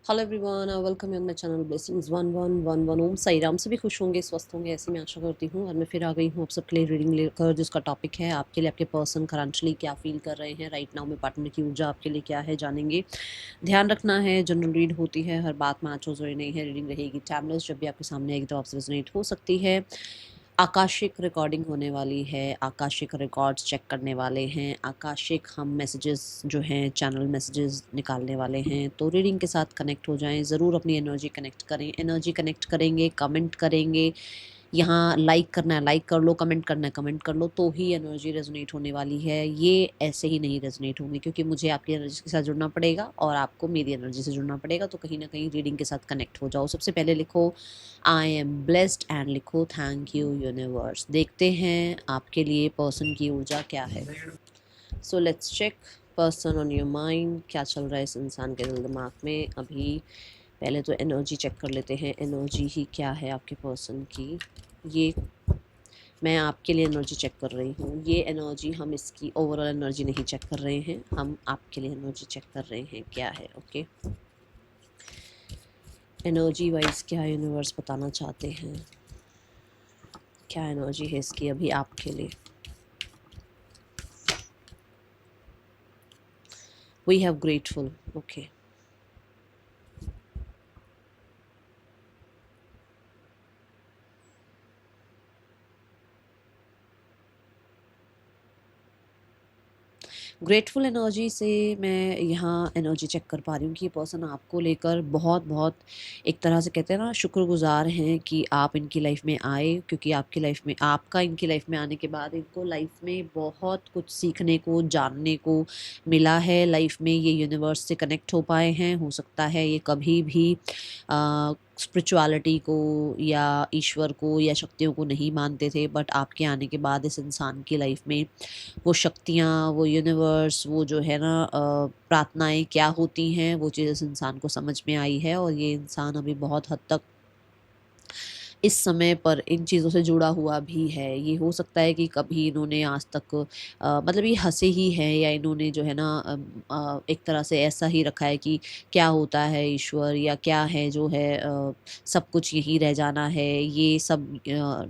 Hello everyone, welcome on my channel blessings 1111। ओम साई राम। सभी खुश होंगे, स्वस्थ होंगे, ऐसी मैं आशा करती हूँ। और मैं फिर आ गई हूँ आप सबके लिए रीडिंग लेकर, जिसका टॉपिक है आपके लिए आपके पर्सन करंटली क्या फील कर रहे हैं राइट नाउ में, पार्टनर की ऊर्जा आपके लिए क्या है जानेंगे। ध्यान रखना है, जनरल रीड होती है, हर बात में आंचो जोड़ी नहीं है। रीडिंग रहेगी टाइमलेस, जब भी आपके सामने आएगी तो आपसे रेजोनेट हो सकती है। आकाशिक रिकॉर्डिंग होने वाली है, आकाशिक रिकॉर्ड्स चेक करने वाले हैं, आकाशिक हम मैसेजेस जो हैं चैनल मैसेजेस निकालने वाले हैं। तो रीडिंग के साथ कनेक्ट हो जाएं, ज़रूर अपनी एनर्जी कनेक्ट करें। एनर्जी कनेक्ट करेंगे, कमेंट करेंगे। यहाँ लाइक करना है लाइक कर लो, कमेंट करना है कमेंट कर लो, तो ही एनर्जी रेजोनेट होने वाली है। ये ऐसे ही नहीं रेजोनेट होंगी, क्योंकि मुझे आपकी एनर्जी के साथ जुड़ना पड़ेगा और आपको मेरी एनर्जी से जुड़ना पड़ेगा। तो कहीं ना कहीं रीडिंग के साथ कनेक्ट हो जाओ। सबसे पहले लिखो आई एम ब्लेस्ड एंड लिखो थैंक यू यूनिवर्स। देखते हैं आपके लिए पर्सन की ऊर्जा क्या है। So let's check person on your mind, क्या चल रहा है इस इंसान के दिल दिमाग में अभी। पहले तो एनर्जी चेक कर लेते हैं, एनर्जी ही क्या है आपके पर्सन की। ये मैं आपके लिए एनर्जी चेक कर रही हूँ। ये एनर्जी, हम इसकी ओवरऑल एनर्जी नहीं चेक कर रहे हैं, हम आपके लिए एनर्जी चेक कर रहे हैं क्या है। ओके, एनर्जी वाइज क्या यूनिवर्स बताना चाहते हैं, क्या एनर्जी है इसकी अभी आपके लिए। We have grateful. Okay, grateful energy से मैं यहाँ एनर्जी चेक कर पा रही हूँ कि ये पर्सन आपको लेकर बहुत बहुत एक तरह से कहते हैं ना, शुक्रगुजार हैं कि आप इनकी लाइफ में आए। क्योंकि आपकी लाइफ में, आपका इनकी लाइफ में आने के बाद इनको लाइफ में बहुत कुछ सीखने को, जानने को मिला है। लाइफ में ये यूनिवर्स से कनेक्ट हो पाए हैं। हो सकता है ये कभी भी स्पिरिचुअलिटी को या ईश्वर को या शक्तियों को नहीं मानते थे, बट आपके आने के बाद इस इंसान की लाइफ में वो शक्तियाँ, वो यूनिवर्स, वो जो है ना प्रार्थनाएं क्या होती हैं, वो चीज़ इस इंसान को समझ में आई है। और ये इंसान अभी बहुत हद तक इस समय पर इन चीज़ों से जुड़ा हुआ भी है। ये हो सकता है कि कभी इन्होंने आज तक मतलब ये हँसे ही हैं, या इन्होंने जो है ना एक तरह से ऐसा ही रखा है कि क्या होता है ईश्वर, या क्या है जो है सब कुछ यहीं रह जाना है, ये सब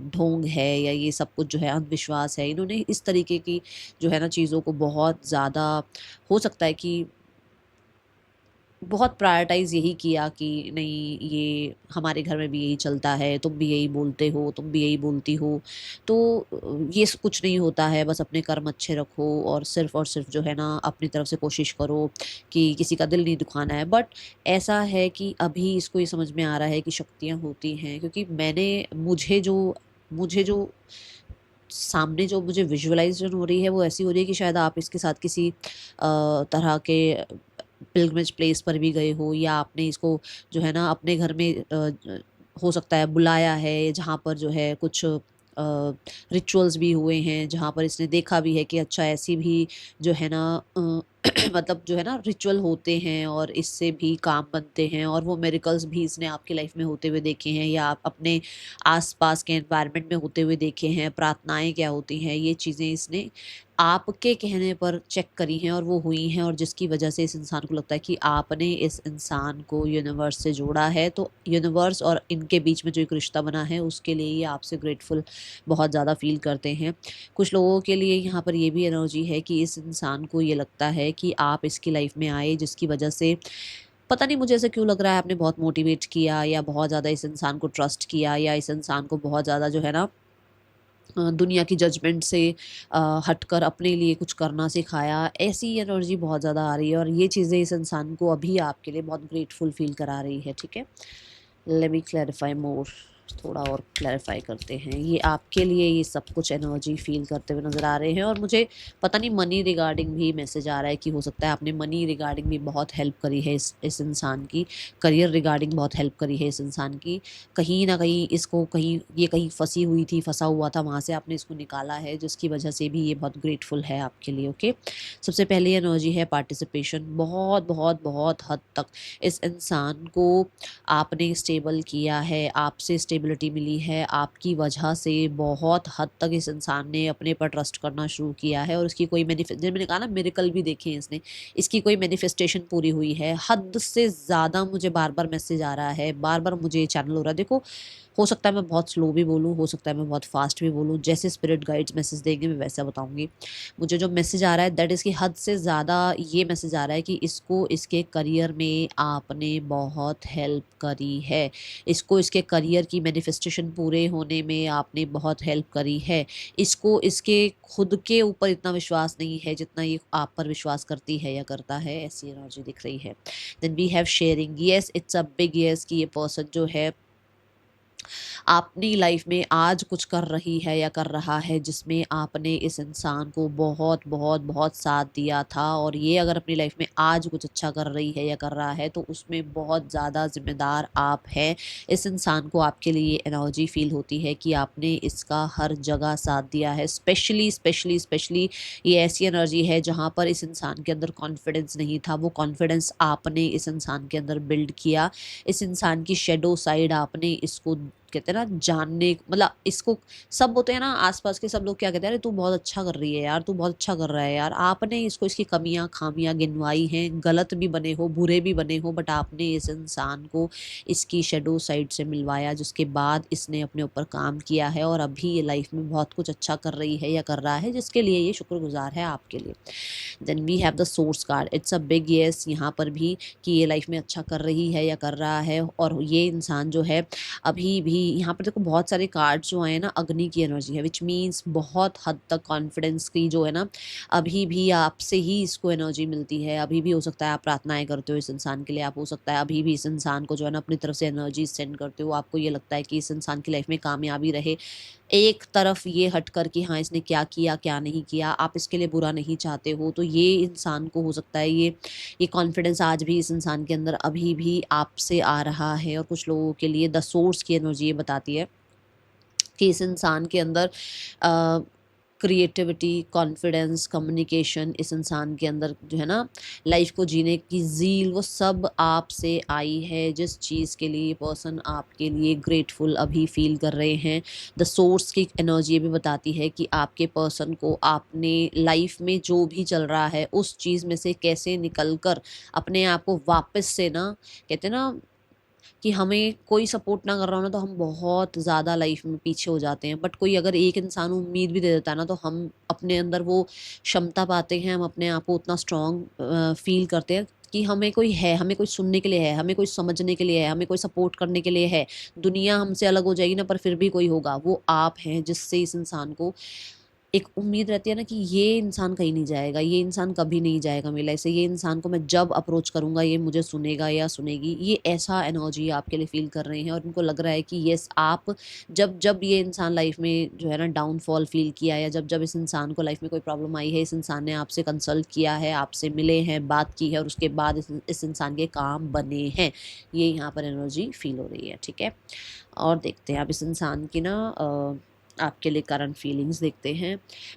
ढोंग है, या ये सब कुछ जो है अंधविश्वास है। इन्होंने इस तरीके की जो है ना चीज़ों को बहुत ज़्यादा, हो सकता है कि बहुत प्रायोरिटाइज़ यही किया कि नहीं, ये हमारे घर में भी यही चलता है, तुम भी यही बोलते हो, तुम भी यही बोलती हो। तो ये कुछ नहीं होता है, बस अपने कर्म अच्छे रखो और सिर्फ जो है ना अपनी तरफ से कोशिश करो कि किसी का दिल नहीं दुखाना है। बट ऐसा है कि अभी इसको ये समझ में आ रहा है कि शक्तियाँ होती हैं। क्योंकि मुझे जो सामने जो मुझे विजुअलाइजेशन हो रही है, वो ऐसी हो रही है कि शायद आप इसके साथ किसी तरह के पिलग्रिमेज प्लेस पर भी गए हो, या आपने इसको जो है ना अपने घर में हो सकता है बुलाया है, जहाँ पर जो है कुछ रिचुअल्स भी हुए हैं, जहाँ पर इसने देखा भी है कि अच्छा ऐसी भी जो है ना मतलब जो है ना रिचुअल होते हैं और इससे भी काम बनते हैं। और वो मेरिकल्स भी इसने आपकी लाइफ में होते हुए देखे हैं, या आप अपने आसपास के एनवायरनमेंट में होते हुए देखे हैं। प्रार्थनाएं क्या होती हैं, ये चीज़ें इसने आपके कहने पर चेक करी हैं और वो हुई हैं, और जिसकी वजह से इस इंसान को लगता है कि आपने इस इंसान को यूनिवर्स से जोड़ा है। तो यूनिवर्स और इनके बीच में जो एक रिश्ता बना है, उसके लिए ये आपसे ग्रेटफुल बहुत ज़्यादा फील करते हैं। कुछ लोगों के लिए यहाँ पर ये भी एनर्जी है कि इस इंसान को ये लगता है कि आप इसकी लाइफ में आए, जिसकी वजह से पता नहीं मुझे ऐसा क्यों लग रहा है, आपने बहुत मोटिवेट किया, या बहुत ज़्यादा इस इंसान को ट्रस्ट किया, या इस इंसान को बहुत ज़्यादा जो है ना दुनिया की जजमेंट से हटकर अपने लिए कुछ करना सिखाया। ऐसी एनर्जी बहुत ज़्यादा आ रही है, और ये चीज़ें इस इंसान को अभी आपके लिए बहुत ग्रेटफुल फील करा रही है। ठीक है, लेट मी क्लैरिफाई मोर, थोड़ा और क्लैरिफाई करते हैं। ये आपके लिए ये सब कुछ एनर्जी फील करते हुए नज़र आ रहे हैं। और मुझे पता नहीं मनी रिगार्डिंग भी मैसेज आ रहा है कि हो सकता है आपने मनी रिगार्डिंग भी बहुत हेल्प करी है इस इंसान की, करियर रिगार्डिंग बहुत हेल्प करी है इस इंसान की। कहीं ना कहीं इसको, कहीं ये कहीं फंसी हुई थी, फंसा हुआ था, वहाँ से आपने इसको निकाला है, जिसकी वजह से भी ये बहुत ग्रेटफुल है आपके लिए। ओके, सबसे पहली एनर्जी है पार्टिसिपेशन। बहुत बहुत बहुत हद तक इस इंसान को आपने स्टेबल किया है, आपसे स्टेबल स्टेबिलिटी मिली है, आपकी वजह से बहुत हद तक इस इंसान ने अपने पर ट्रस्ट करना शुरू किया है और उसकी कोई जैसे मैंने कहा ना मिरेकल भी देखे हैं इसने, इसकी कोई मैनिफेस्टेशन पूरी हुई है। हद से ज़्यादा मुझे बार बार मैसेज आ रहा है, बार बार मुझे ये चैनल हो रहा है। देखो, हो सकता है मैं बहुत स्लो भी बोलूँ, हो सकता है मैं बहुत फास्ट भी बोलूँ, जैसे स्पिरिट गाइड्स मैसेज देंगे मैं वैसा बताऊँगी। मुझे जो मैसेज आ रहा है दैट इज़ कि हद से ज़्यादा ये मैसेज आ रहा है कि इसको इसके करियर में आपने बहुत हेल्प करी है, इसको इसके करियर की मैनिफेस्टेशन पूरे होने में आपने बहुत हेल्प करी है, इसको इसके खुद के ऊपर इतना विश्वास नहीं है जितना ये आप पर विश्वास करती है या करता है, ऐसी एनर्जी दिख रही है। Then we have sharing, yes it's a big yes कि ये पर्सन जो है अपनी लाइफ में आज कुछ कर रही है या कर रहा है जिसमें आपने इस इंसान को बहुत बहुत बहुत साथ दिया था, और ये अगर अपनी लाइफ में आज कुछ अच्छा कर रही है या कर रहा है तो उसमें बहुत ज़्यादा जिम्मेदार आप हैं। इस इंसान को आपके लिए एनर्जी फील होती है कि आपने इसका हर जगह साथ दिया है। स्पेशली स्पेशली स्पेशली ये ऐसी एनर्जी है जहाँ पर इस इंसान के अंदर कॉन्फिडेंस नहीं था, वो कॉन्फिडेंस आपने इस इंसान के अंदर बिल्ड किया। इस इंसान की शेडो साइड आपने इसको कहते हैं ना जानने, मतलब इसको सब होते हैं ना आसपास के सब लोग क्या कहते हैं, अरे तू बहुत अच्छा कर रही है यार, तू बहुत अच्छा कर रहा है यार। आपने इसको इसकी कमियां खामियां गिनवाई हैं, गलत भी बने हो बुरे भी बने हो, बट आपने इस इंसान को इसकी शेडो साइड से मिलवाया, जिसके बाद इसने अपने ऊपर काम किया है और अभी ये लाइफ में बहुत कुछ अच्छा कर रही है या कर रहा है, जिसके लिए ये शुक्रगुजार है आपके लिए। Then we have the source card, it's a big yes यहाँ पर भी कि ये लाइफ में अच्छा कर रही है या कर रहा है। और ये इंसान जो है अभी भी यहाँ पर देखो बहुत सारे कार्ड्स जो आए हैं ना, अग्नि की एनर्जी है, विच मीन्स बहुत हद तक कॉन्फिडेंस की जो है ना, अभी भी आपसे ही इसको एनर्जी मिलती है। अभी भी हो सकता है आप प्रार्थनाएं करते हो इस इंसान के लिए, आप हो सकता है अभी भी इस इंसान को जो है ना अपनी तरफ से एनर्जी सेंड करते हो, आपको ये लगता है कि इस इंसान की लाइफ में कामयाबी रहे। एक तरफ ये हटकर कि हाँ इसने क्या किया क्या नहीं किया, आप इसके लिए बुरा नहीं चाहते हो, तो ये इंसान को हो सकता है ये कॉन्फिडेंस आज भी इस इंसान के अंदर अभी भी आपसे आ रहा है। और कुछ लोगों के लिए द सोर्स की एनर्जी ये बताती है कि इस इंसान के अंदर क्रिएटिविटी, कॉन्फिडेंस, कम्युनिकेशन, इस इंसान के अंदर जो है ना लाइफ को जीने की ज़ील, वो सब आपसे आई है। जिस चीज़ के लिए पर्सन आपके लिए ग्रेटफुल अभी फील कर रहे हैं, द सोर्स की एनर्जी ये भी बताती है कि आपके पर्सन को आपने लाइफ में जो भी चल रहा है उस चीज़ में से कैसे निकल कर अपने आप को वापस से ना, कहते हैं ना कि हमें कोई सपोर्ट ना कर रहा हो ना तो हम बहुत ज़्यादा लाइफ में पीछे हो जाते हैं, बट कोई अगर एक इंसान उम्मीद भी दे देता है ना तो हम अपने अंदर वो क्षमता पाते हैं, हम अपने आप को उतना स्ट्रॉन्ग फील करते हैं कि हमें कोई है, हमें कोई सुनने के लिए है, हमें कोई समझने के लिए है, हमें कोई सपोर्ट करने के लिए है। दुनिया हमसे अलग हो जाएगी ना पर फिर भी कोई होगा, वो आप हैं जिससे इस इंसान को एक उम्मीद रहती है ना कि ये इंसान कहीं नहीं जाएगा, ये इंसान कभी नहीं जाएगा मेरे लाइफ से, ये इंसान को मैं जब अप्रोच करूँगा ये मुझे सुनेगा या सुनेगी। ये ऐसा एनर्जी आपके लिए फ़ील कर रहे हैं और उनको लग रहा है कि येस आप जब जब ये इंसान लाइफ में जो है ना डाउनफॉल फ़ील किया, या जब जब इस इंसान को लाइफ में कोई प्रॉब्लम आई है, इस इंसान ने आपसे कंसल्ट किया है, आपसे मिले हैं, बात की है और उसके बाद इस इंसान के काम बने हैं। ये यहाँ पर एनर्जी फ़ील हो रही है, ठीक है। और देखते हैं आप इस इंसान की ना आपके लिए करंट फीलिंग्स देखते हैं।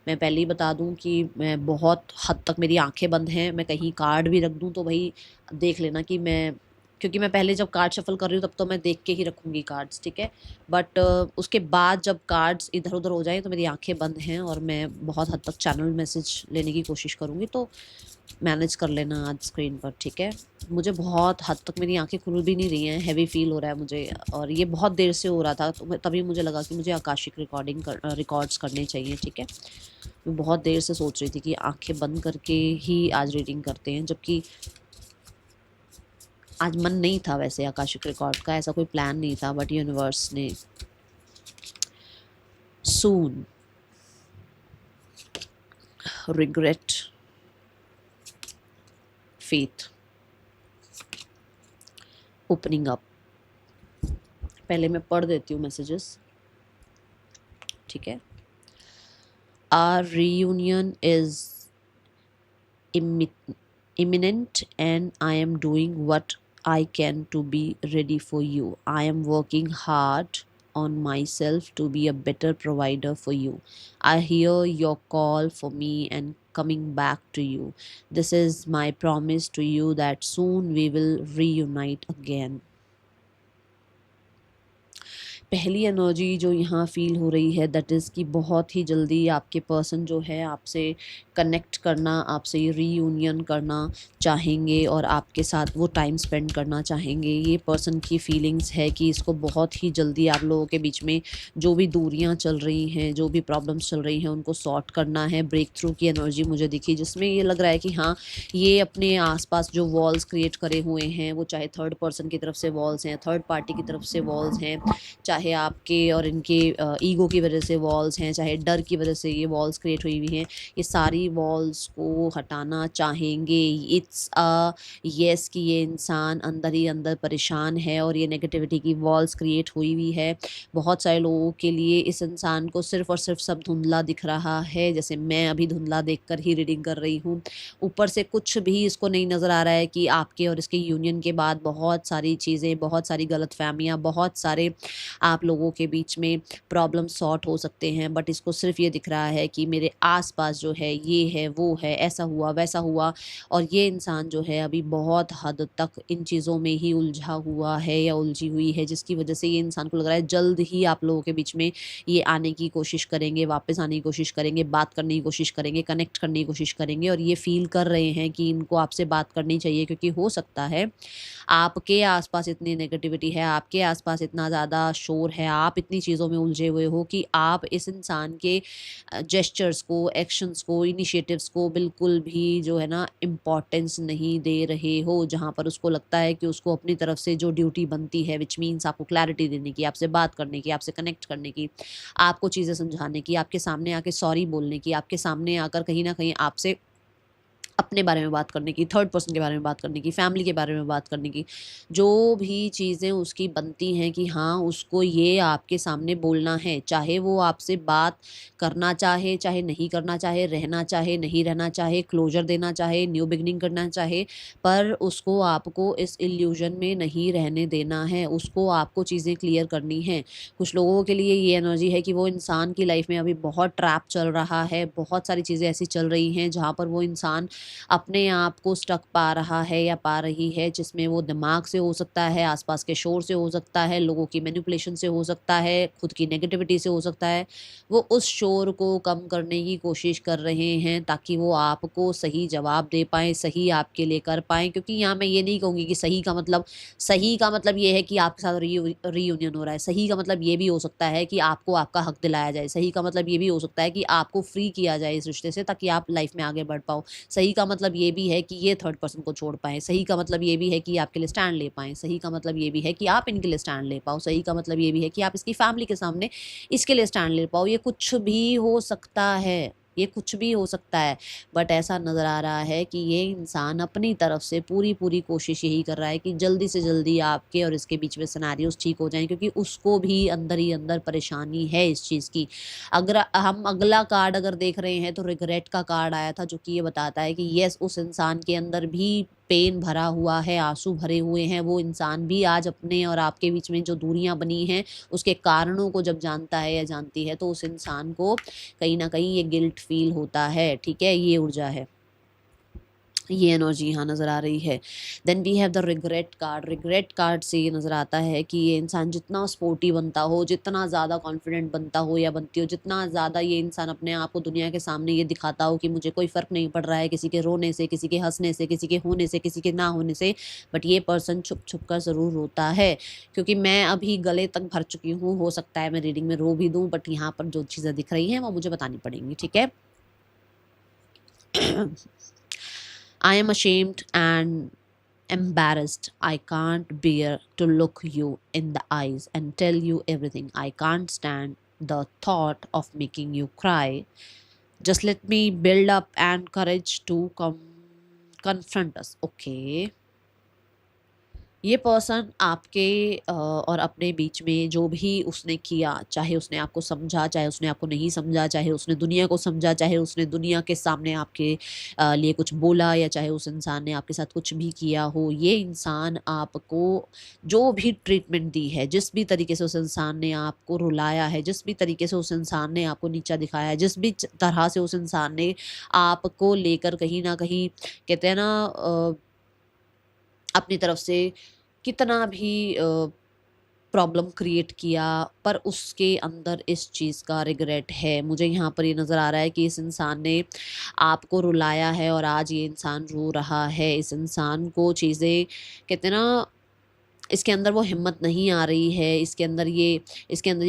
मैं पहले ही बता दूं कि मैं बहुत हद तक मेरी आंखें बंद हैं, मैं कहीं कार्ड भी रख दूं तो भाई देख लेना कि मैं, क्योंकि मैं पहले जब कार्ड शफल कर रही हूँ तब तो मैं देख के ही रखूँगी कार्ड्स, ठीक है। बट उसके बाद जब कार्ड्स इधर उधर हो जाएँ तो मेरी आंखें बंद हैं और मैं बहुत हद तक चैनल मैसेज लेने की कोशिश करूँगी, तो मैनेज कर लेना आज स्क्रीन पर, ठीक है। मुझे बहुत हद तक मेरी आंखें खुल भी नहीं रही हैं, हैवी फील हो रहा है मुझे, और ये बहुत देर से हो रहा था, तो तभी मुझे लगा कि मुझे आकाशिक रिकॉर्ड्स करने चाहिए, ठीक है। मैं बहुत देर से सोच रही थी कि आंखें बंद करके ही आज रीडिंग करते हैं, जबकि आज मन नहीं था वैसे आकाशिक रिकॉर्ड का, ऐसा कोई प्लान नहीं था, बट यूनिवर्स ने सून रिग्रेट फेथ ओपनिंग अप। पहले मैं पढ़ देती हूँ मैसेजेस, ठीक है। Our reunion is imminent and I am doing what I can to be ready for you. I am working hard on myself to be a better provider for you. I hear your call for me and coming back to you. This is my promise to you that soon we will reunite again. पहली energy जो यहाँ feel हो रही है that is कि बहुत ही जल्दी आपके पर्सन जो है आपसे कनेक्ट करना, आपसे रीयूनियन करना चाहेंगे और आपके साथ वो टाइम स्पेंड करना चाहेंगे। ये पर्सन की फीलिंग्स है कि इसको बहुत ही जल्दी आप लोगों के बीच में जो भी दूरियां चल रही हैं, जो भी प्रॉब्लम्स चल रही हैं, उनको सॉर्ट करना है। ब्रेक थ्रू की एनर्जी मुझे दिखी, जिसमें ये लग रहा है कि हाँ, ये अपने आसपास जो वॉल्स क्रिएट करे हुए हैं, वो चाहे थर्ड पर्सन की तरफ से वॉल्स हैं, थर्ड पार्टी की तरफ से वॉल्स हैं, चाहे आपके और इनके ईगो की वजह से वॉल्स हैं, चाहे डर की वजह से ये वॉल्स क्रिएट हुई हुई हैं, ये सारी वॉल्स को हटाना चाहेंगे। इट्स अ येस कि ये इंसान अंदर ही अंदर परेशान है और ये नेगेटिविटी की वॉल्स क्रिएट हुई हुई है। बहुत सारे लोगों के लिए इस इंसान को सिर्फ और सिर्फ सब धुंधला दिख रहा है, जैसे मैं अभी धुंधला देखकर ही रीडिंग कर रही हूँ। ऊपर से कुछ भी इसको नहीं नज़र आ रहा है कि आपके और इसके यूनियन के बाद बहुत सारी चीज़ें, बहुत सारी गलतफहमियाँ, बहुत सारे आप लोगों के बीच में प्रॉब्लम सॉर्ट हो सकते हैं, बट इसको सिर्फ ये दिख रहा है कि मेरे आसपास जो है ये है, वो है, ऐसा हुआ, वैसा हुआ। और ये इंसान जो है अभी बहुत हद तक इन चीज़ों में ही उलझा हुआ है या उलझी हुई है, जिसकी वजह से ये इंसान को लग रहा है जल्द ही आप लोगों के बीच में ये आने की कोशिश करेंगे, वापस आने की कोशिश करेंगे, बात करने की कोशिश करेंगे, कनेक्ट करने की कोशिश करेंगे। और ये फील कर रहे हैं कि इनको आपसे बात करनी चाहिए, क्योंकि हो सकता है आपके आसपास इतनी नेगेटिविटी है, आपके आसपास इतना ज़्यादा शोर है, आप इतनी चीज़ों में उलझे हुए हो कि आप इस इंसान के जेस्चर्स को, एक्शंस को, इनिशिएटिव्स को बिल्कुल भी जो है ना इम्पोर्टेंस नहीं दे रहे हो। जहाँ पर उसको लगता है कि उसको अपनी तरफ से जो ड्यूटी बनती है, विच मीन्स आपको क्लैरिटी देने की, आपसे बात करने की, आपसे कनेक्ट करने की, आपको चीज़ें समझाने की, आपके सामने आके सॉरी बोलने की, आपके सामने आकर कहीं न कहीं आपसे अपने बारे में बात करने की, थर्ड पर्सन के बारे में बात करने की, फैमिली के बारे में बात करने की, जो भी चीज़ें उसकी बनती हैं कि हाँ, उसको ये आपके सामने बोलना है। चाहे वो आपसे बात करना चाहे, चाहे नहीं करना चाहे, रहना चाहे, नहीं रहना चाहे, क्लोज़र देना चाहे, न्यू बिगिनिंग करना चाहे, पर उसको आपको इस इल्यूज़न में नहीं रहने देना है, उसको आपको चीज़ें क्लियर करनी हैं। कुछ लोगों के लिए ये एनर्जी है कि वो इंसान की लाइफ़ में अभी बहुत ट्रैप चल रहा है, बहुत सारी चीज़ें ऐसी चल रही हैं, जहाँ पर वो इंसान अपने आप को स्टक पा रहा है या पा रही है, जिसमें वो दिमाग से हो सकता है, आसपास के शोर से हो सकता है, लोगों की मैनिपुलेशन से हो सकता है, खुद की नेगेटिविटी से हो सकता है। वो उस शोर को कम करने की कोशिश कर रहे हैं ताकि वो आपको सही जवाब दे पाएँ, सही आपके लिए कर पाएँ। क्योंकि यहाँ मैं ये नहीं कहूँगी कि सही का मतलब ये है कि आपके साथ रीयूनियन हो रहा है। सही का मतलब ये भी हो सकता है कि आपको आपका हक दिलाया जाए। सही का मतलब ये भी हो सकता है कि आपको फ्री किया जाए इस रिश्ते से, ताकि आप लाइफ़ में आगे बढ़ पाओ। सही का मतलब ये भी है कि ये थर्ड पर्सन को छोड़ पाएँ। सही का मतलब ये भी है कि आपके लिए स्टैंड ले पाएँ। सही का मतलब ये भी है कि आप इनके लिए स्टैंड ले पाओ। सही का मतलब ये भी है कि आप इसकी फैमिली के सामने इसके लिए स्टैंड ले पाओ। ये कुछ भी हो सकता है, ये कुछ भी हो सकता है। बट ऐसा नज़र आ रहा है कि ये इंसान अपनी तरफ से पूरी कोशिश यही कर रहा है कि जल्दी से जल्दी आपके और इसके बीच में सिनेरियोज़ ठीक हो जाएँ, क्योंकि उसको भी अंदर ही अंदर परेशानी है इस चीज़ की। अगर हम अगला कार्ड अगर देख रहे हैं तो रिग्रेट का कार्ड आया था, जो कि ये बताता है कि येस, उस इंसान के अंदर भी पेन भरा हुआ है, आंसू भरे हुए हैं। वो इंसान भी आज अपने और आपके बीच में जो दूरियां बनी हैं, उसके कारणों को जब जानता है या जानती है, तो उस इंसान को कहीं ना कहीं ये गिल्ट फील होता है। ठीक है, ये ऊर्जा है, ये एनर्जी यहाँ नज़र आ रही है। Then we have the regret card. Regret card से ये नज़र आता है कि ये इंसान जितना स्पोर्टी बनता हो, जितना ज़्यादा कॉन्फिडेंट बनता हो या बनती हो, जितना ज़्यादा ये इंसान अपने आप को दुनिया के सामने ये दिखाता हो कि मुझे कोई फ़र्क नहीं पड़ रहा है किसी के रोने से, किसी के हंसने से, किसी के होने से, किसी के ना होने से, बट ये पर्सन छुप छुप कर ज़रूर रोता है। क्योंकि मैं अभी गले तक भर चुकी हूँ, हो सकता है मैं रीडिंग में रो भी दूँ, बट यहाँ पर जो चीज़ें दिख रही हैं वो मुझे बतानी पड़ेंगी। ठीक है। I am ashamed and embarrassed. I can't bear to look you in the eyes and tell you everything. I can't stand the thought of making you cry. Just let me build up and courage to confront us. Okay. ये person आपके और अपने बीच में जो भी उसने किया, चाहे उसने आपको समझा, चाहे उसने आपको नहीं समझा, चाहे उसने दुनिया को समझा, चाहे उसने दुनिया के सामने आपके लिए कुछ बोला, या चाहे उस इंसान ने आपके साथ कुछ भी किया हो, ये इंसान आपको जो भी ट्रीटमेंट दी है, जिस भी तरीके से उस इंसान ने आपको रुलाया है, जिस भी तरीके से उस इंसान ने आपको नीचा दिखाया है, जिस भी तरह से उस इंसान ने आपको लेकर कहीं ना कहीं, कहते हैं ना, अपनी तरफ से कितना भी प्रॉब्लम क्रिएट किया, पर उसके अंदर इस चीज़ का रिग्रेट है। मुझे यहाँ पर ये नज़र आ रहा है कि इस इंसान ने आपको रुलाया है और आज ये इंसान रो रहा है। इस इंसान को चीज़ें कहते हैं ना, इसके अंदर वो हिम्मत नहीं आ रही है, इसके अंदर ये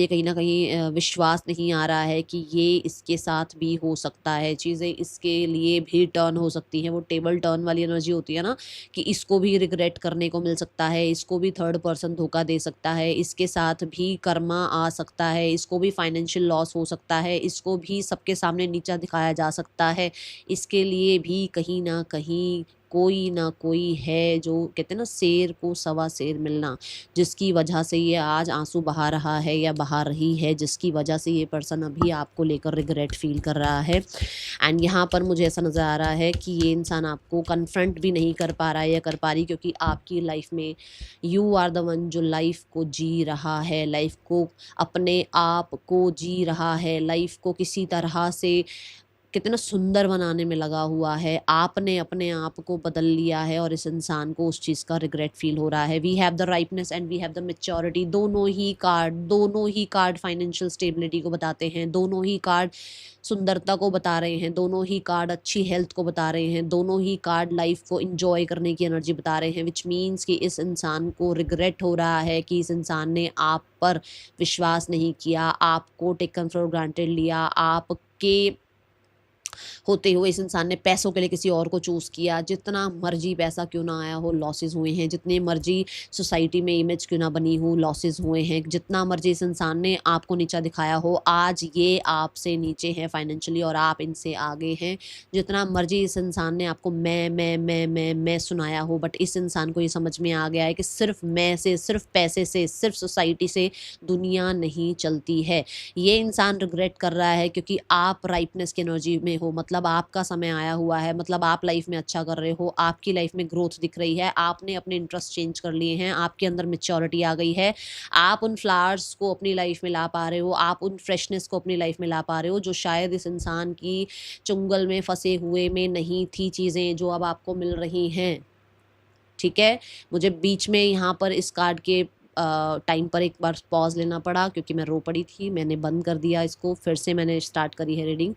कहीं न कहीं विश्वास नहीं आ रहा है कि ये इसके साथ भी हो सकता है, चीज़ें इसके लिए भी टर्न हो सकती हैं। वो टेबल टर्न वाली एनर्जी होती है ना, कि इसको भी रिग्रेट करने को मिल सकता है, इसको भी थर्ड पर्सन धोखा दे सकता है, इसके साथ भी कर्मा आ सकता है, इसको भी फाइनेंशियल लॉस हो सकता है, इसको भी सबके सामने नीचा दिखाया जा सकता है। इसके लिए भी कहीं न कहीं कोई ना कोई है, जो कहते हैं ना शेर को सवा शेर मिलना, जिसकी वजह से ये आज आंसू बहा रहा है या बहा रही है, जिसकी वजह से ये पर्सन अभी आपको लेकर रिग्रेट फील कर रहा है। एंड यहाँ पर मुझे ऐसा नज़र आ रहा है कि ये इंसान आपको कन्फ्रंट भी नहीं कर पा रहा है या कर पा रही, क्योंकि आपकी लाइफ में यू आर द वन जो लाइफ को जी रहा है, लाइफ को अपने आप को जी रहा है, लाइफ को किसी तरह से कितना सुंदर बनाने में लगा हुआ है। आपने अपने आप को बदल लिया है और इस इंसान को उस चीज़ का रिग्रेट फील हो रहा है। We have the ripeness and we have the maturity. दोनों ही कार्ड फाइनेंशियल स्टेबिलिटी को बताते हैं, दोनों ही कार्ड सुंदरता को बता रहे हैं, दोनों ही कार्ड अच्छी हेल्थ को बता रहे हैं, दोनों ही कार्ड लाइफ को इंजॉय करने की एनर्जी बता रहे हैं, विच मीन्स कि इस इंसान को रिग्रेट हो रहा है कि इस इंसान ने आप पर विश्वास नहीं किया, आपको टेकन फॉर ग्रांटेड लिया, आपके होते हुए इस इंसान ने पैसों के लिए किसी और को चूज़ किया। जितना मर्जी पैसा क्यों ना आया हो, लॉसेस हुए हैं, जितनी मर्जी सोसाइटी में इमेज क्यों ना बनी हो, लॉसेस हुए हैं, जितना मर्जी इस इंसान ने आपको नीचा दिखाया हो, आज ये आपसे नीचे हैं फाइनेंशियली और आप इनसे आगे हैं। जितना मर्जी इस इंसान ने आपको मैं सुनाया हो, बट इस इंसान को ये समझ में आ गया है कि सिर्फ मैं से, सिर्फ पैसे से, सिर्फ सोसाइटी से दुनिया नहीं चलती है। ये इंसान रिग्रेट कर रहा है क्योंकि आप राइपनेस की एनर्जी में हो, मतलब आपका समय आया हुआ है, मतलब आप लाइफ में अच्छा कर रहे हो, आपकी लाइफ में ग्रोथ दिख रही है, आपने अपने इंटरेस्ट चेंज कर लिए हैं, आपके अंदर मैच्योरिटी आ गई है, आप उन फ्लावर्स को अपनी लाइफ में ला पा रहे हो, आप उन फ्रेशनेस को अपनी लाइफ में ला पा रहे हो, जो शायद इस इंसान की चुंगल में फंसे हुए में नहीं थी, चीज़ें जो अब आपको मिल रही हैं। ठीक है, मुझे बीच में यहाँ पर इस कार्ड के टाइम पर एक बार पॉज़ लेना पड़ा क्योंकि मैं रो पड़ी थी। मैंने बंद कर दिया इसको, फिर से मैंने स्टार्ट करी है रीडिंग,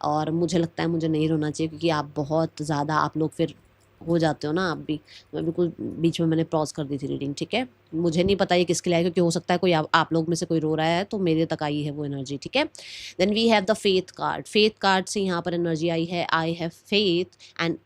और मुझे लगता है मुझे नहीं रोना चाहिए क्योंकि आप बहुत ज़्यादा, आप लोग फिर हो जाते हो ना आप भी। मैं बिल्कुल बीच में मैंने पॉज़ कर दी थी रीडिंग, ठीक है? मुझे नहीं पता ये किसके लिए है, क्योंकि हो सकता है कोई आप लोग में से कोई रो रहा है तो मेरे तक आई है वो एनर्जी, ठीक है? Then we have the faith card. Faith card से यहाँ पर एनर्जी आई है, I have faith and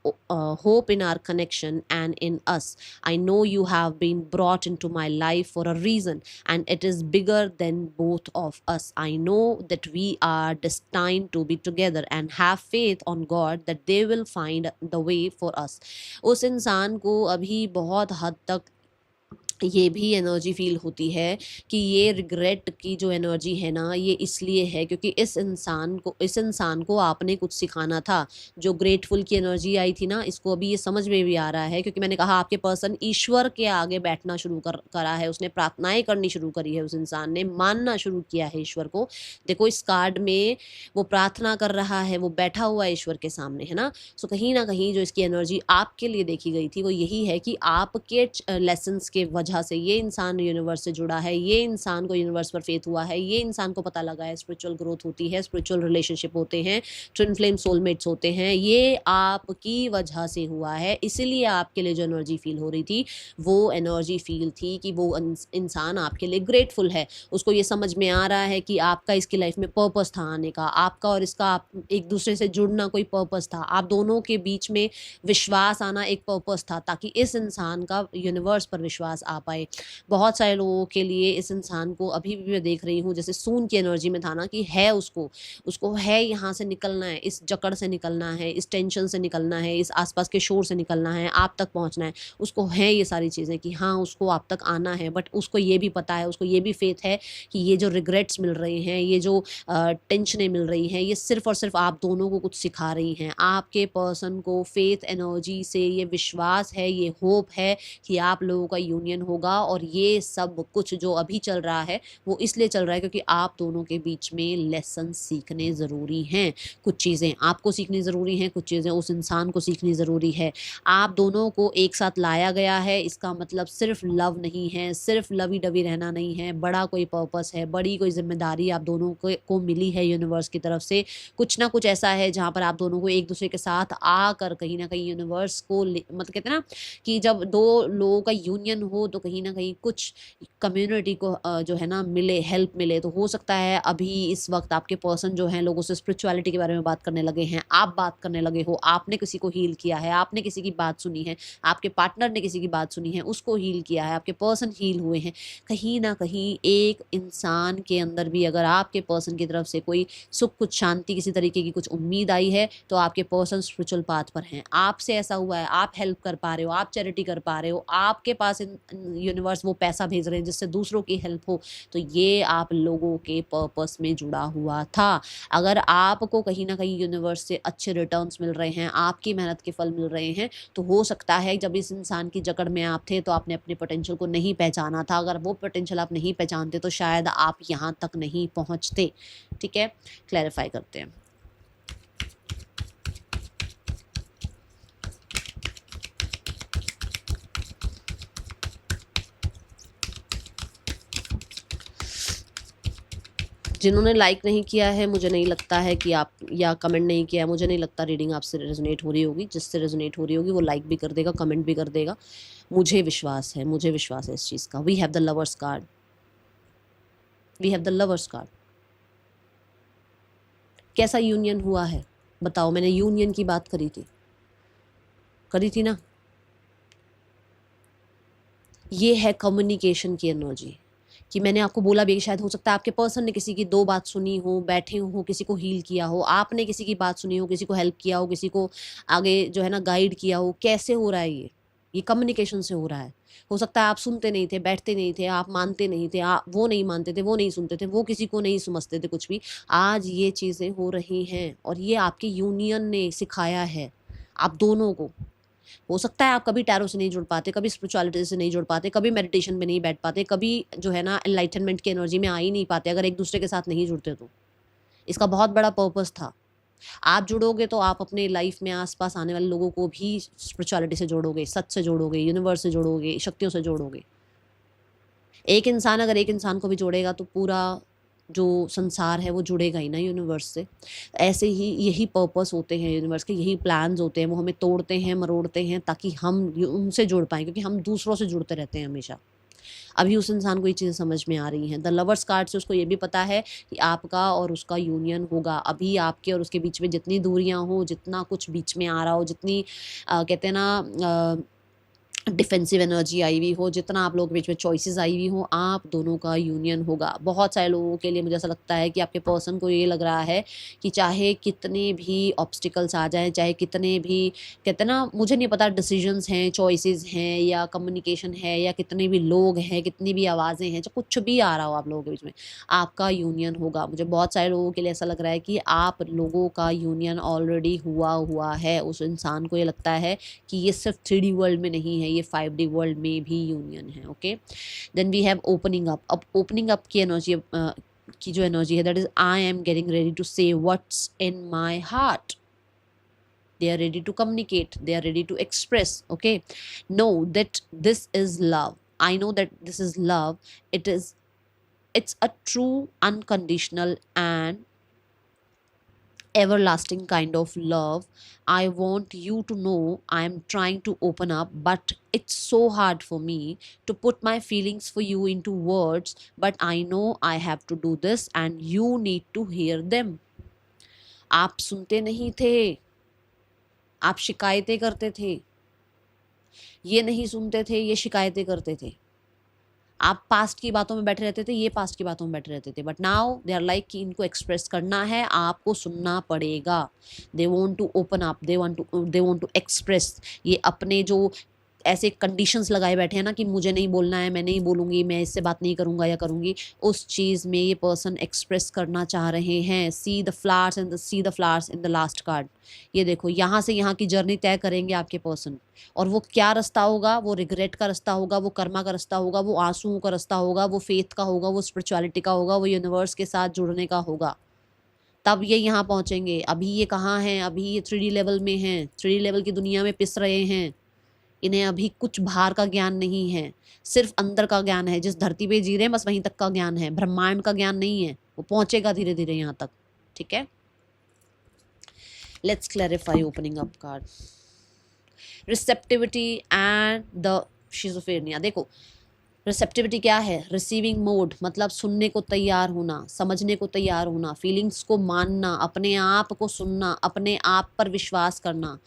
hope in our connection and in us. I know you have been brought into my life for a reason and it is bigger than both of us. I know that we are destined to be together and have faith on God that they will find the way for us। उस इंसान को अभी बहुत हद तक ये भी energy feel होती है कि ये रिग्रेट की जो एनर्जी है ना, ये इसलिए है क्योंकि इस इंसान को आपने कुछ सिखाना था। जो ग्रेटफुल की एनर्जी आई थी ना, इसको अभी ये समझ में भी आ रहा है, क्योंकि मैंने कहा आपके पर्सन ईश्वर के आगे बैठना शुरू करा है, उसने प्रार्थनाएं करनी शुरू करी है, उस इंसान ने मानना शुरू किया है ईश्वर को। देखो इस कार्ड में वो प्रार्थना कर रहा है, वो बैठा हुआ है ईश्वर के सामने, है ना? सो कहीं ना कहीं जो इसकी एनर्जी आपके लिए देखी गई थी वो यही है कि आपके लेसन्स के वजह से ये इंसान यूनिवर्स से जुड़ा है, ये इंसान को यूनिवर्स पर फेथ हुआ है, ये इंसान को पता लगा है स्पिरिचुअल ग्रोथ होती है, स्पिरिचुअल रिलेशनशिप होते हैं, ट्विन फ्लेम सोलमेट्स होते हैं, ये आपकी वजह से हुआ है। इसीलिए आपके लिए जो एनर्जी फील हो रही थी वो एनर्जी फील थी कि वो इंसान आपके लिए ग्रेटफुल है, उसको ये समझ में आ रहा है कि आपका इसकी लाइफ में पर्पस था आने का, आपका और इसका एक दूसरे से जुड़ना कोई पर्पस था, आप दोनों के बीच में विश्वास आना एक पर्पस था, ताकि इस इंसान का यूनिवर्स पर विश्वास आ पाए। बहुत सारे लोगों के लिए इस इंसान को अभी भी मैं देख रही हूँ, जैसे सून की एनर्जी में था ना, कि है उसको है यहाँ से निकलना है, इस जकड़ से निकलना है, इस टेंशन से निकलना है, इस आसपास के शोर से निकलना है, आप तक पहुँचना है, उसको है ये सारी चीज़ें कि हाँ उसको आप तक आना है। बट उसको ये भी पता है, उसको ये भी फेथ है कि ये जो रिग्रेट्स मिल रहे हैं, ये जो टेंशनें मिल रही हैं, ये सिर्फ और सिर्फ आप दोनों को कुछ सिखा रही हैं। आपके पर्सन को फेथ एनर्जी से ये विश्वास है, ये होप है कि आप लोगों का यूनियन होगा, और ये सब कुछ जो अभी चल रहा है वो इसलिए चल रहा है क्योंकि आप दोनों के बीच में लेसन सीखने ज़रूरी हैं। कुछ चीज़ें आपको सीखनी ज़रूरी हैं, कुछ चीज़ें उस इंसान को सीखनी ज़रूरी है। आप दोनों को एक साथ लाया गया है, इसका मतलब सिर्फ लव नहीं है, सिर्फ लवी-डवी रहना नहीं है, बड़ा कोई पर्पस है, बड़ी कोई ज़िम्मेदारी आप दोनों को मिली है यूनिवर्स की तरफ से। कुछ ना कुछ ऐसा है जहाँ पर आप दोनों को एक-दूसरे के साथ आकर कहीं न कहीं यूनिवर्स को मतलब कहते हैं ना कि जब 2 लोगों का यूनियन हो तो कहीं न कहीं कुछ कम्युनिटी को जो है ना मिले, हेल्प मिले। तो हो सकता है अभी इस वक़्त आपके पर्सन जो हैं लोगों से स्पिरिचुअलिटी के बारे में बात करने लगे हैं, आप बात करने लगे हो, आपने किसी को हील किया है, आपने किसी की बात सुनी है, आपके पार्टनर ने किसी की बात सुनी है, उसको हील किया है, आपके पर्सन हील हुए हैं। कहीं न कहीं एक इंसान के अंदर भी अगर आपके पर्सन की तरफ से कोई सुख, कुछ शांति, किसी तरीके की कुछ उम्मीद आई है, तो आपके पर्सन स्पिरिचुअल पाथ पर हैं। आपसे ऐसा हुआ है, आप हेल्प कर पा रहे हो, आप चैरिटी कर पा रहे हो, आपके पास यूनिवर्स वो पैसा भेज रहे हैं जिससे दूसरों की हेल्प हो, तो ये आप लोगों के पर्पस में जुड़ा हुआ था। अगर आपको कहीं न कहीं यूनिवर्स से अच्छे रिटर्न्स मिल रहे हैं, आपकी मेहनत के फल मिल रहे हैं, तो हो सकता है जब इस इंसान की जकड़ में आप थे तो आपने अपने पोटेंशियल को नहीं पहचाना था। अगर वो पोटेंशियल आप नहीं पहचानते तो शायद आप यहाँ तक नहीं पहुँचते। ठीक है? क्लैरिफाई करते हैं। जिन्होंने लाइक नहीं किया है, मुझे नहीं लगता है कि आप, या कमेंट नहीं किया है, मुझे नहीं लगता रीडिंग आपसे रेजोनेट हो रही होगी। जिससे रेजोनेट हो रही होगी वो लाइक भी कर देगा, कमेंट भी कर देगा। मुझे विश्वास है इस चीज़ का। We have the lovers card, we have the lovers card. कैसा यूनियन हुआ है बताओ? मैंने यूनियन की बात करी थी ना। ये है कम्युनिकेशन की एनर्जी, कि मैंने आपको बोला भी शायद हो सकता है आपके पर्सन ने किसी की 2 बात सुनी हो, बैठे हो, किसी को हील किया हो, आपने किसी की बात सुनी हो, किसी को हेल्प किया हो, किसी को आगे जो है ना गाइड किया हो। कैसे हो रहा है ये कम्युनिकेशन से हो रहा है। हो सकता है आप सुनते नहीं थे, बैठते नहीं थे, आप मानते नहीं थे, वो नहीं मानते थे, वो नहीं सुनते थे, वो किसी को नहीं समझते थे कुछ भी। आज ये चीज़ें हो रही हैं और ये आपके यूनियन ने सिखाया है आप दोनों को। हो सकता है आप कभी टैरो से नहीं जुड़ पाते, कभी स्पिरिचुअलिटी से नहीं जुड़ पाते, कभी मेडिटेशन में नहीं बैठ पाते, कभी जो है ना एनलाइटनमेंट की एनर्जी में आ ही नहीं पाते अगर एक दूसरे के साथ नहीं जुड़ते तो। इसका बहुत बड़ा पर्पस था। आप जुड़ोगे तो आप अपने लाइफ में आस-पास आने वाले लोगों को भी स्पिरिचुअलिटी से जोड़ोगे, सच से जोड़ोगे, यूनिवर्स से जोड़ोगे, शक्तियों से जोड़ोगे। एक इंसान अगर एक इंसान को भी जोड़ेगा तो पूरा जो संसार है वो जुड़ेगा ही ना यूनिवर्स से। ऐसे ही यही पर्पस होते हैं यूनिवर्स के, यही प्लान्स होते हैं। वो हमें तोड़ते हैं, मरोड़ते हैं ताकि हम उनसे जुड़ पाएँ, क्योंकि हम दूसरों से जुड़ते रहते हैं हमेशा। अभी उस इंसान को ये चीज़ें समझ में आ रही हैं। द लवर्स कार्ड से उसको ये भी पता है कि आपका और उसका यूनियन होगा। अभी आपके और उसके बीच में जितनी दूरियाँ हों, जितना कुछ बीच में आ रहा हो, जितनी कहते हैं ना डिफेंसिव एनर्जी आई हुई हो, जितना आप लोगों के बीच में चॉइसेस आई हुई हो, आप दोनों का यूनियन होगा। बहुत सारे लोगों के लिए मुझे ऐसा लगता है कि आपके पर्सन को ये लग रहा है कि चाहे कितने भी ऑब्स्टिकल्स आ जाएँ, चाहे कितने भी कहते हैं ना, मुझे नहीं पता डिसीजंस हैं, चॉइसेस हैं या कम्युनिकेशन है या कितने भी लोग हैं, कितनी भी आवाज़ें हैं, जो कुछ भी आ रहा हो आप लोगों के बीच में, आपका यूनियन होगा। मुझे बहुत सारे लोगों के लिए ऐसा लग रहा है कि आप लोगों का यूनियन ऑलरेडी हुआ है। उस इंसान को ये लगता है कि ये सिर्फ 3D वर्ल्ड में नहीं है, ये 5D वर्ल्ड में भी यूनियन है। Okay, then we have opening up. अब ओपनिंग अप की एनर्जी की जो एनर्जी है, that is I am getting ready to say what's in my heart. They are ready to communicate, they are ready to express. Okay, know that this is love. I know that this is love. It's a true, unconditional and everlasting kind of love. I want you to know I am trying to open up, but it's so hard for me to put my feelings for you into words. But I know I have to do this, and you need to hear them. आप सुनते नहीं थे, आप शिकायतें करते थे। ये नहीं सुनते थे, ये शिकायतें करते थे। आप पास्ट की बातों में बैठे रहते थे, ये पास्ट की बातों में बैठे रहते थे। But now they are like कि इनको एक्सप्रेस करना है, आपको सुनना पड़ेगा। They want to open up, they want to express. ये अपने जो ऐसे कंडीशंस लगाए बैठे हैं ना कि मुझे नहीं बोलना है, मैं नहीं बोलूँगी, मैं इससे बात नहीं करूँगा या करूँगी, उस चीज़ में ये पर्सन एक्सप्रेस करना चाह रहे हैं। See the flowers in the last card. ये देखो, यहाँ से यहाँ की जर्नी तय करेंगे आपके पर्सन, और वो क्या रास्ता होगा, वो रिग्रेट का रास्ता होगा, वो कर्मा का रास्ता होगा, वो आंसुओं का रास्ता होगा, वो फेथ का होगा, वो स्पिरिचुअलिटी का होगा, वो यूनिवर्स के साथ जुड़ने का होगा, तब ये यहाँ पहुँचेंगे। अभी ये कहाँ हैं? अभी ये 3D लेवल में हैं, 3D लेवल की दुनिया में पिस रहे हैं। इन्हें अभी कुछ बाहर का ज्ञान नहीं है, सिर्फ अंदर का ज्ञान है। जिस धरती पे जी रहे हैं बस वहीं तक का ज्ञान है, ब्रह्मांड का ज्ञान नहीं है। वो पहुँचेगा धीरे धीरे यहाँ तक, ठीक है। Let's clarify opening up card, receptivity and the schizophrenia. देखो, रिसेप्टिविटी क्या है? रिसीविंग मोड, मतलब सुनने को तैयार होना, समझने को तैयार होना, फीलिंग्स को मानना, अपने आप को सुनना, अपने आप पर विश्वास करना।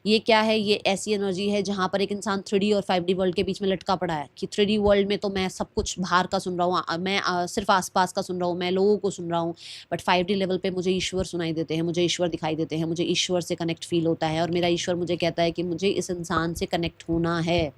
ये क्या है? ये ऐसी एनर्जी है जहाँ पर एक इंसान 3D और 5D वर्ल्ड के बीच में लटका पड़ा है कि 3D वर्ल्ड में तो मैं सब कुछ बाहर का सुन रहा हूँ, मैं सिर्फ आसपास का सुन रहा हूँ, मैं लोगों को सुन रहा हूँ, बट 5D लेवल पे मुझे ईश्वर सुनाई देते हैं, मुझे ईश्वर दिखाई देते हैं, मुझे ईश्वर से कनेक्ट फील होता है, और मेरा ईश्वर मुझे कहता है कि मुझे इस इंसान से कनेक्ट होना है,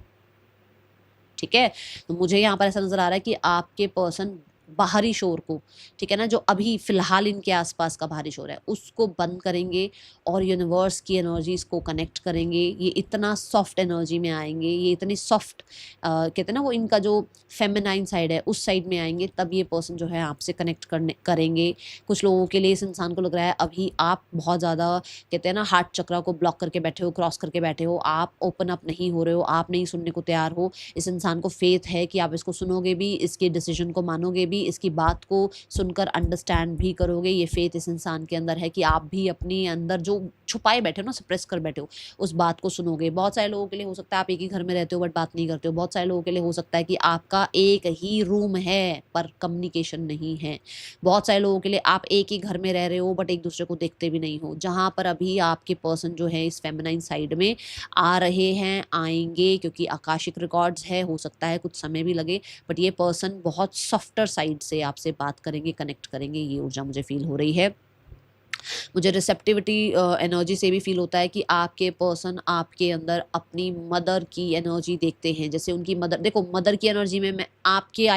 ठीक है। तो मुझे यहाँ पर ऐसा नजर आ रहा है कि आपके पर्सन बाहरी शोर को, ठीक है ना, जो अभी फिलहाल इनके आसपास का बाहरी शोर है उसको बंद करेंगे और यूनिवर्स की एनर्जीज को कनेक्ट करेंगे। ये इतना सॉफ्ट एनर्जी में आएंगे, ये इतनी सॉफ्ट कहते हैं ना, वो इनका जो फेमिनाइन साइड है उस साइड में आएंगे, तब ये पर्सन जो है आपसे कनेक्ट करेंगे। कुछ लोगों के लिए इस इंसान को लग रहा है अभी आप बहुत ज़्यादा कहते हैं ना हार्ट चक्रा को ब्लॉक करके बैठे हो, क्रॉस करके बैठे हो, आप ओपन अप नहीं हो रहे हो, आप नहीं सुनने को तैयार हो। इस इंसान को फेथ है कि आप इसको सुनोगे भी, इसके डिसीजन को मानोगे भी, इसकी बात को सुनकर अंडरस्टैंड भी करोगे। ये फेथ इस इंसान के अंदर है कि आप भी अपने अंदर जो छुपाए बैठे हो ना, सप्रेस कर बैठे हो, उस बात को सुनोगे। बहुत सारे लोगों के लिए हो सकता है आप एक ही घर में रहते हो बट बात नहीं करते हो। बहुत सारे लोगों के लिए हो सकता है कि आपका एक ही रूम है पर कम्युनिकेशन नहीं है। बहुत सारे लोगों के लिए आप एक ही घर में रह रहे हो बट एक दूसरे को देखते भी नहीं हो। जहाँ पर अभी आपके पर्सन जो है इस फेमिनाइन साइड में आ रहे हैं, आएंगे, क्योंकि आकाशिक रिकॉर्ड्स है, हो सकता है कुछ समय भी लगे, बट ये पर्सन बहुत सॉफ्टर साइड से आपसे बात करेंगे, कनेक्ट करेंगे। ये ऊर्जा मुझे फील हो रही है। मुझे रिसेप्टिविटी एनर्जी से भी फील होता है कि आपके पर्सन आपके अंदर अपनी मदर की एनर्जी देखते हैं। जैसे उनकी मदर, देखो मदर की एनर्जी में मैं आपके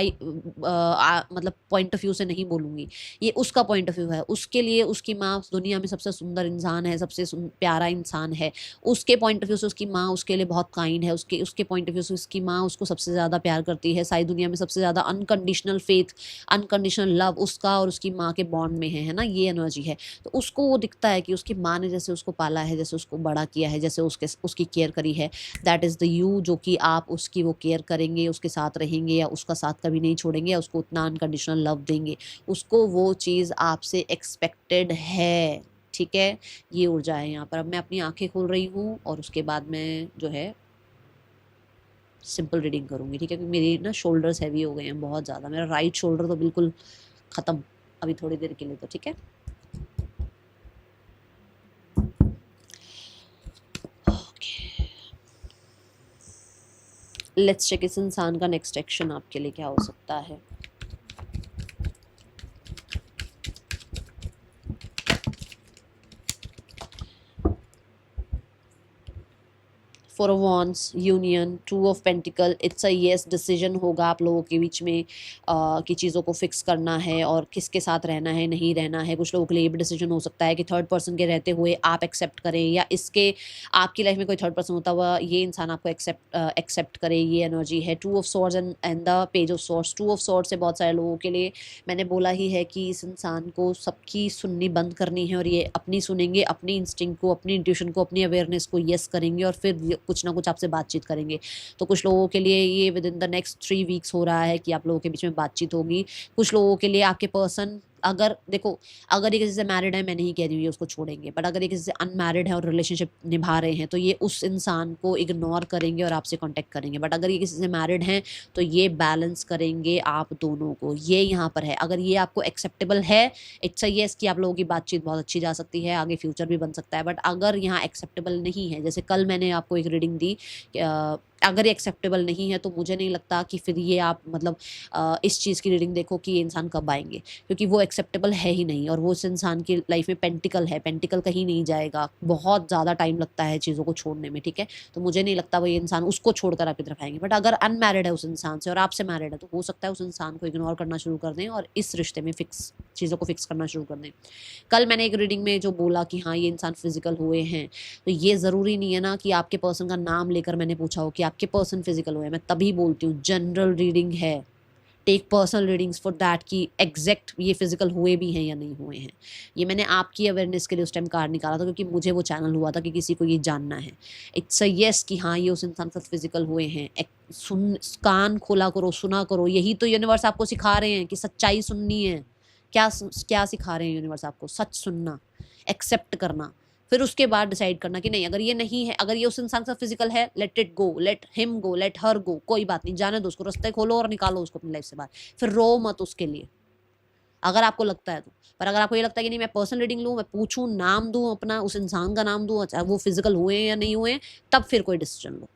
मतलब पॉइंट ऑफ व्यू से नहीं बोलूँगी, ये उसका पॉइंट ऑफ व्यू है। उसके लिए उसकी माँ दुनिया में सबसे सुंदर इंसान है, सबसे प्यारा इंसान है। उसके पॉइंट ऑफ व्यू से उसकी माँ उसके लिए बहुत काइंड है। उसके पॉइंट ऑफ व्यू से उसकी माँ उसको सबसे ज़्यादा प्यार करती है। सारी दुनिया में सबसे ज़्यादा अनकंडीशनल फेथ, अनकंडीशनल लव उसका और उसकी माँ के बॉन्ड में है ना, ये एनर्जी है। तो उसको वो दिखता है कि उसकी माँ ने जैसे उसको पाला है, जैसे उसको बड़ा किया है, जैसे उसकी केयर करी है, दैट इज़ द यू, जो कि आप उसकी वो केयर करेंगे, उसके साथ रहेंगे या उसका साथ कभी नहीं छोड़ेंगे या उसको उतना अनकंडीशनल लव देंगे। उसको वो चीज़ आपसे एक्सपेक्टेड है, ठीक है। ये ऊर्जा है यहाँ पर। अब मैं अपनी आंखें खोल रही हूँ और उसके बाद मैं जो है सिंपल रीडिंग करूँगी, ठीक है, क्योंकि मेरी ना शोल्डर्स हैवी हो गए हैं बहुत ज़्यादा। मेरा राइट शोल्डर तो बिल्कुल ख़त्म अभी थोड़ी देर के लिए, तो ठीक है। लेट्स चेक इस इंसान का नेक्स्ट एक्शन आपके लिए क्या हो सकता है। Four of wands, union, two of pentacle, it's a yes decision होगा आप लोगों के बीच में कि चीज़ों को फिक्स करना है और किसके साथ रहना है, नहीं रहना है। कुछ लोगों के लिए ये भी डिसीजन हो सकता है कि थर्ड पर्सन के रहते हुए आप एक्सेप्ट करें या इसके आपकी लाइफ में कोई थर्ड पर्सन होता हुआ ये इंसान आपको एक्सेप्ट करे। ये एनर्जी है। Two of swords and the page of swords. Two of swords से बहुत सारे लोगों के लिए मैंने बोला ही है कि इस इंसान को सबकी सुननी बंद करनी है और ये अपनी सुनेंगे, अपनी इंस्टिंक्ट को, अपनी इंट्यूशन को, अपनी अवेयरनेस को यस करेंगे और फिर कुछ ना कुछ आपसे बातचीत करेंगे। तो कुछ लोगों के लिए ये with in the next 3 weeks हो रहा है कि आप लोगों के बीच में बातचीत होगी। कुछ लोगों के लिए आपके पर्सन, अगर देखो, अगर ये किसी से मैरिड है, मैं नहीं कह रही हूँ ये उसको छोड़ेंगे, बट अगर ये किसी से अनमैरिड है और रिलेशनशिप निभा रहे हैं तो ये उस इंसान को इग्नोर करेंगे और आपसे कांटेक्ट करेंगे। बट अगर ये किसी से मैरिड हैं तो ये बैलेंस करेंगे आप दोनों को। ये यहाँ पर है। अगर ये आपको एक्सेप्टेबल है, इट्स अ येस कि आप लोगों की बातचीत बहुत अच्छी जा सकती है, आगे फ्यूचर भी बन सकता है। बट अगर यहाँ एक्सेप्टेबल नहीं है, जैसे कल मैंने आपको एक रीडिंग दी अगर ये एक्सेप्टेबल नहीं है तो मुझे नहीं लगता कि फिर ये आप मतलब इस चीज़ की रीडिंग देखो कि ये इंसान कब आएंगे, क्योंकि वो एक्सेप्टेबल है ही नहीं। और वो उस इंसान की लाइफ में पेंटिकल है, पेंटिकल कहीं नहीं जाएगा, बहुत ज़्यादा टाइम लगता है चीज़ों को छोड़ने में, ठीक है। तो मुझे नहीं लगता वो ये इंसान उसको छोड़कर आपकी तरफ आएंगे। बट अगर अनमैरिड है उस इंसान से और आपसे मैरिड है, तो हो सकता है उस इंसान को इग्नोर करना शुरू कर दें और इस रिश्ते में फिक्स चीज़ों को फिक्स करना शुरू कर दें। कल मैंने एक रीडिंग में जो बोला कि हाँ ये इंसान फिजिकल हुए हैं, तो ये ज़रूरी नहीं है ना कि आपके पर्सन का नाम लेकर मैंने पूछा हो कि आपके पर्सन फिजिकल हुए हैं। मैं तभी बोलती हूँ जनरल रीडिंग है, take personal readings for that कि एग्जैक्ट ये फिजिकल हुए भी हैं या नहीं हुए हैं। ये मैंने आपकी अवेयरनेस के लिए उस टाइम कार्ड निकाला था, क्योंकि मुझे वो चैनल हुआ था कि किसी को ये जानना है। इट्स अ येस कि हाँ ये उस इंसान के साथ फिजिकल हुए हैं। सुन, कान खोला करो, सुना करो। यही तो यूनिवर्स आपको सिखा रहे हैं कि सच्चाई सुननी है। क्या क्या सिखा रहे हैं यूनिवर्स आपको? सच सुनना, एक्सेप्ट करना, फिर उसके बाद डिसाइड करना कि नहीं, अगर ये नहीं है, अगर ये उस इंसान के साथ फिजिकल है, let it go, let him go, let her go, कोई बात नहीं, जाने दो उसको, रास्ते खोलो और निकालो उसको अपनी लाइफ से बाहर। फिर रो मत उसके लिए, अगर आपको लगता है तो। पर अगर आपको ये लगता है कि नहीं मैं पर्सनल रीडिंग लूँ, मैं पूछूं, नाम दूं, अपना उस इंसान का नाम दूं, अच्छा वो फिजिकल हुए हैं या नहीं हुए, तब फिर कोई डिसीजन लो।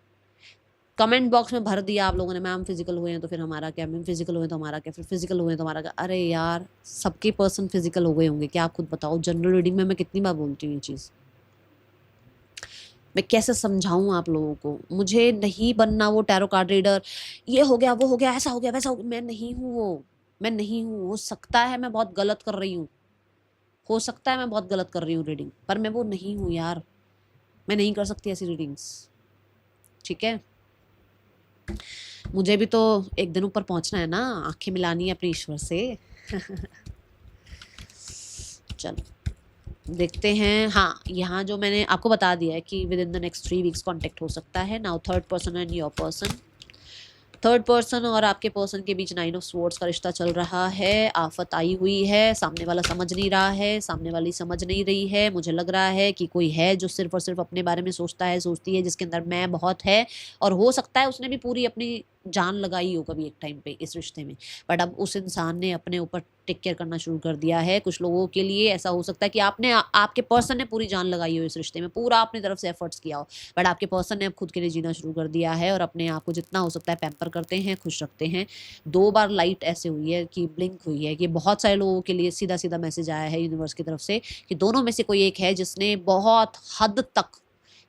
कमेंट बॉक्स में भर दिया आप लोगों ने मैम फिजिकल हुए हैं तो फिर हमारा क्या, मैम फिजिकल हुए तो हमारा क्या, फिर फिजिकल हुए तो हमारा क्या। अरे यार सबके पर्सन फिजिकल हो गए होंगे क्या, आप खुद बताओ। जनरल रीडिंग में मैं कितनी बार बोलती हूँ ये चीज़, मैं कैसे समझाऊं आप लोगों को। मुझे नहीं बनना वो टैरो कार्ड रीडर, ये हो गया वो हो गया ऐसा हो गया वैसा हो गया, मैं नहीं हूँ वो। मैं नहीं हूँ। हो सकता है मैं बहुत गलत कर रही हूँ, हो सकता है मैं बहुत गलत कर रही हूँ रीडिंग, पर मैं वो नहीं हूँ यार। मैं नहीं कर सकती ऐसी रीडिंग्स, ठीक है। मुझे भी तो एक दिन ऊपर पहुंचना है ना, आंखें मिलानी है अपने ईश्वर से। चलो देखते हैं। हाँ यहाँ जो मैंने आपको बता दिया है कि with in the next 3 weeks contact हो सकता है। Now third person and your person, third person और आपके पर्सन के बीच 9 ऑफ स्वॉर्ड्स का रिश्ता चल रहा है। आफत आई हुई है, सामने वाला समझ नहीं रहा है, सामने वाली समझ नहीं रही है। मुझे लग रहा है कि कोई है जो सिर्फ और सिर्फ अपने बारे में सोचता है, सोचती है, जिसके अंदर मैं बहुत है। और हो सकता है उसने भी पूरी अपनी जान लगाई हो कभी एक टाइम पे इस रिश्ते में, बट अब उस इंसान ने अपने ऊपर टेक केयर करना शुरू कर दिया है। कुछ लोगों के लिए ऐसा हो सकता है कि आपके पर्सन ने पूरी जान लगाई हो इस रिश्ते में, पूरा अपनी तरफ से एफर्ट्स किया हो, बट आपके पर्सन ने अब खुद के लिए जीना शुरू कर दिया है और अपने आप को जितना हो सकता है पैम्पर करते हैं, खुश रखते हैं। 2 बार लाइट ऐसे हुई है कि ब्लिंक हुई है कि बहुत सारे लोगों के लिए सीधा सीधा मैसेज आया है यूनिवर्स की तरफ से कि दोनों में से कोई एक है जिसने बहुत हद तक,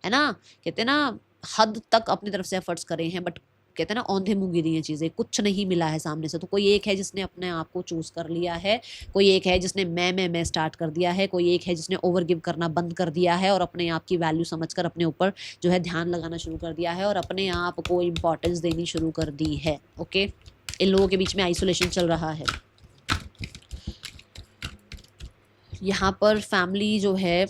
है ना, कहते हैं ना, हद तक अपनी तरफ से एफर्ट्स करे हैं, बट कहते हैं ना औंधे मुँह गिरी हैं चीज़ें, कुछ नहीं मिला है सामने से। तो कोई एक है जिसने अपने आप को चूज कर लिया है, कोई एक है जिसने मैं स्टार्ट कर दिया है, कोई एक है जिसने ओवर गिव करना बंद कर दिया है और अपने आप की वैल्यू समझकर अपने ऊपर जो है ध्यान लगाना शुरू कर दिया है और अपने आप को इम्पोर्टेंस देनी शुरू कर दी है। ओके, इन लोगों के बीच में आइसोलेशन चल रहा है। यहाँ पर फैमिली जो है,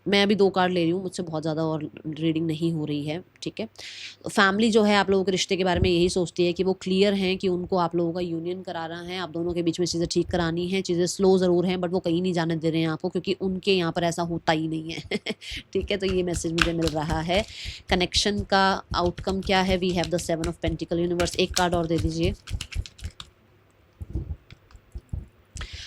मैं अभी 2 कार्ड ले रही हूँ, मुझसे बहुत ज़्यादा और रीडिंग नहीं हो रही है, ठीक है। फैमिली जो है आप लोगों के रिश्ते के बारे में यही सोचती है कि वो क्लियर हैं कि उनको आप लोगों का यूनियन कराना है, आप दोनों के बीच में चीज़ें ठीक करानी है। चीज़ें स्लो ज़रूर हैं बट वो कहीं नहीं जाने दे रहे हैं आपको, क्योंकि उनके यहाँ पर ऐसा होता ही नहीं है। ठीक है, तो ये मैसेज मुझे मिल रहा है। कनेक्शन का आउटकम क्या है? We have the 7 of pentacles. Universe एक कार्ड और दे दीजिए।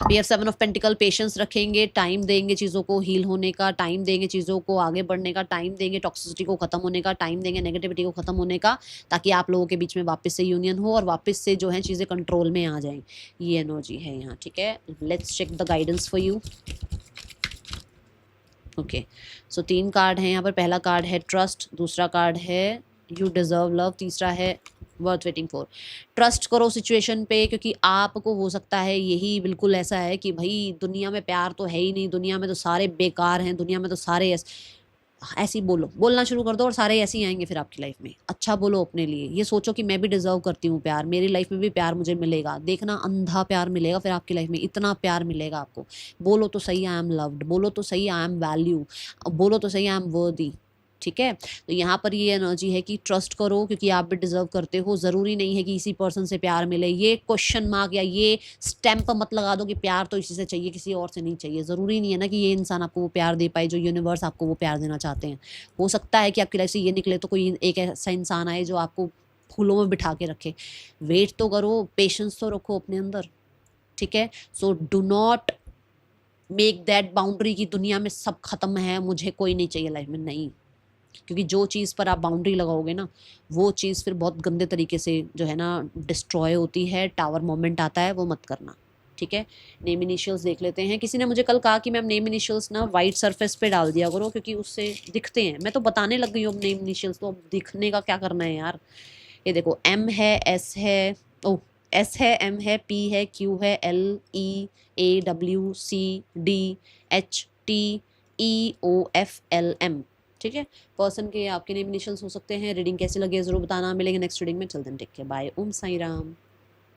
We have 7 of pentacles. Patience रखेंगे, टाइम देंगे चीज़ों को हील होने का, टाइम देंगे चीज़ों को आगे बढ़ने का, टाइम देंगे टॉक्सिसिटी को खत्म होने का, टाइम देंगे नेगेटिविटी को खत्म होने का, ताकि आप लोगों के बीच में वापस से यूनियन हो और वापस से जो है चीज़ें कंट्रोल में आ जाएं। ये एनर्जी है यहाँ, ठीक है। Let's check the guidance for you. Okay, so 3 card हैं यहाँ पर। पहला कार्ड है ट्रस्ट, दूसरा कार्ड है यू डिजर्व लव, तीसरा है वर्थ वेटिंग फॉर। ट्रस्ट करो सिचुएशन पे, क्योंकि आपको हो सकता है यही बिल्कुल ऐसा है कि भाई दुनिया में प्यार तो है ही नहीं, दुनिया में तो सारे बेकार हैं, दुनिया में तो सारे ऐसे ही बोलना शुरू कर दो और सारे ऐसे ही आएंगे फिर आपकी लाइफ में। अच्छा बोलो अपने लिए, ये सोचो कि मैं भी डिजर्व करती हूँ प्यार, मेरी लाइफ में भी प्यार मुझे मिलेगा। देखना अंधा प्यार मिलेगा फिर आपकी लाइफ में, इतना प्यार मिलेगा आपको। बोलो तो सही आई एम लव्ड, बोलो तो सही आई एम वैल्यू, बोलो तो सही आई एम वर्दी, ठीक है। तो यहाँ पर ये एनर्जी है कि ट्रस्ट करो, क्योंकि आप भी डिजर्व करते हो। ज़रूरी नहीं है कि इसी पर्सन से प्यार मिले। ये क्वेश्चन मार्क या ये स्टैंप मत लगा दो कि प्यार तो इसी से चाहिए, किसी और से नहीं चाहिए। ज़रूरी नहीं है ना कि ये इंसान आपको वो प्यार दे पाए जो यूनिवर्स आपको वो प्यार देना चाहते हैं। हो सकता है कि आपकी लाइफ से ये निकले तो कोई एक ऐसा इंसान आए जो आपको फूलों में बिठा के रखे। वेट तो करो, पेशेंस तो रखो अपने अंदर, ठीक है। So do not make that boundary कि दुनिया में सब खत्म है, मुझे कोई नहीं चाहिए लाइफ में। नहीं, क्योंकि जो चीज़ पर आप बाउंड्री लगाओगे ना, वो चीज़ फिर बहुत गंदे तरीके से जो है ना डिस्ट्रॉय होती है, टावर मोमेंट आता है, वो मत करना। ठीक है, नेम इनिशियल्स देख लेते हैं। किसी ने मुझे कल कहा कि मैम नेम इनिशियल्स ना वाइट सरफेस पे डाल दिया करो क्योंकि उससे दिखते हैं। मैं तो बताने लग गई हूँ अब नेम इनिशियल्स, तो अब दिखने का क्या करना है यार। ये देखो, एम है, एस है, ओ एस है, एम है, पी है, क्यू है, एल, ई, ए, डब्ल्यू, सी, डी, एच, टी, ई, ओ, एफ, एल, एम। ठीक है, पर्सन के आपके नेम इनिशियल्स हो सकते हैं। रीडिंग कैसी लगी है ज़रूर बताना। मिलेंगे नेक्स्ट रीडिंग में, चलते हैं, टेक केयर, बाय, ओम साई राम।